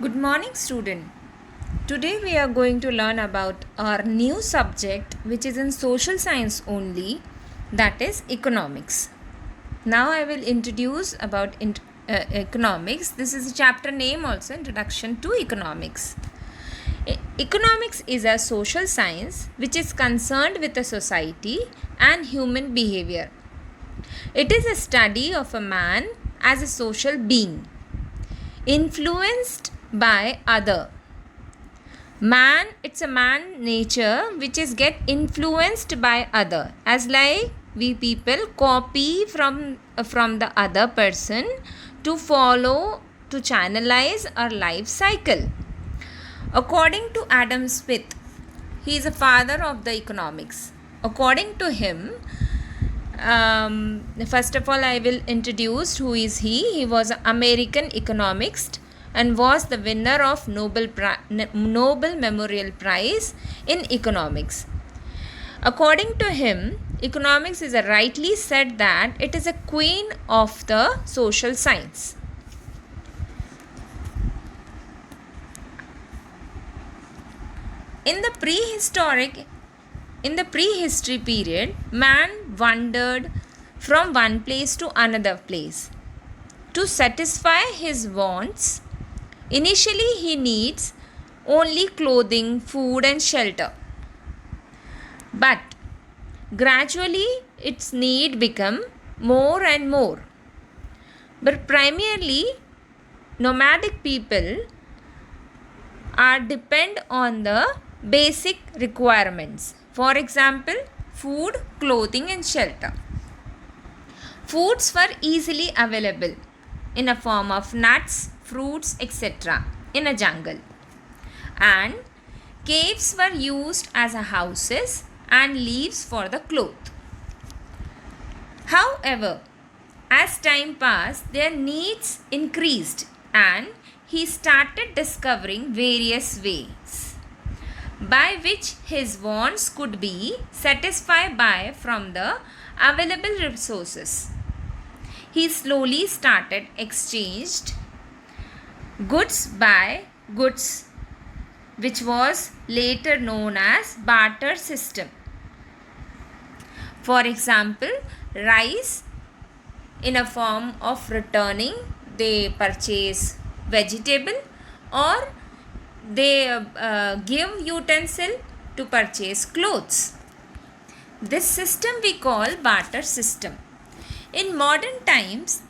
Good morning, student. Today we are going to learn about our new subject, which is in social science only, that is economics. Now I will introduce about economics. This is a chapter name also, Introduction to Economics. Economics is a social science which is concerned with the society and human behavior. It is a study of a man as a social being, influenced by other. Man, it's a man nature which is get influenced by other, as like we people copy from the other person to follow, to channelize our life cycle. According to Adam Smith, he is a father of the economics. According to him, first of all I will introduce who is he. He was an American economist and was the winner of Nobel Memorial Prize in Economics. According to him, economics is rightly said that it is a queen of the social science. In the prehistory period, man wandered from one place to another place. To satisfy his wants, initially he needs only clothing, food and shelter. But gradually its need become more and more. But primarily nomadic people are depend on the basic requirements. For example, food, clothing and shelter. Foods were easily available in a form of nuts, fruits, etc. in a jungle. And caves were used as houses and leaves for the cloth. However, as time passed, their needs increased and he started discovering various ways by which his wants could be satisfied by from the available resources. He slowly started exchanged goods by goods, which was later known as barter system. For example, rice in a form of returning, they purchase vegetable or they give utensil to purchase clothes. This system we call barter system. In modern times,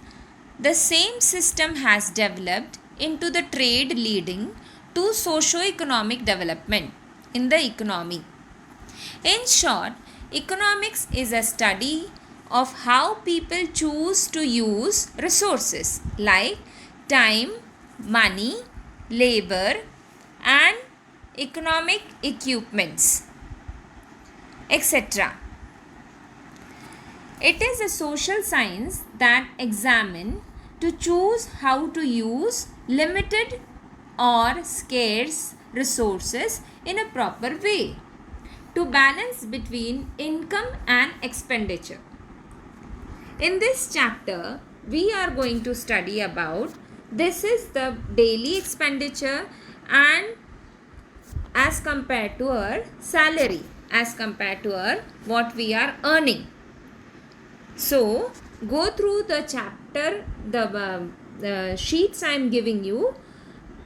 the same system has developed into the trade leading to socio-economic development in the economy. In short, economics is a study of how people choose to use resources like time, money, labor and economic equipments, etc. It is a social science that examines to choose how to use limited or scarce resources in a proper way to balance between income and expenditure. In this chapter, we are going to study about this is the daily expenditure and as compared to our salary, as compared to our what we are earning. So, go through the chapter, the sheets I am giving you,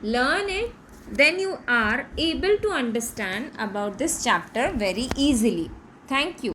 learn it, then you are able to understand about this chapter very easily. Thank you.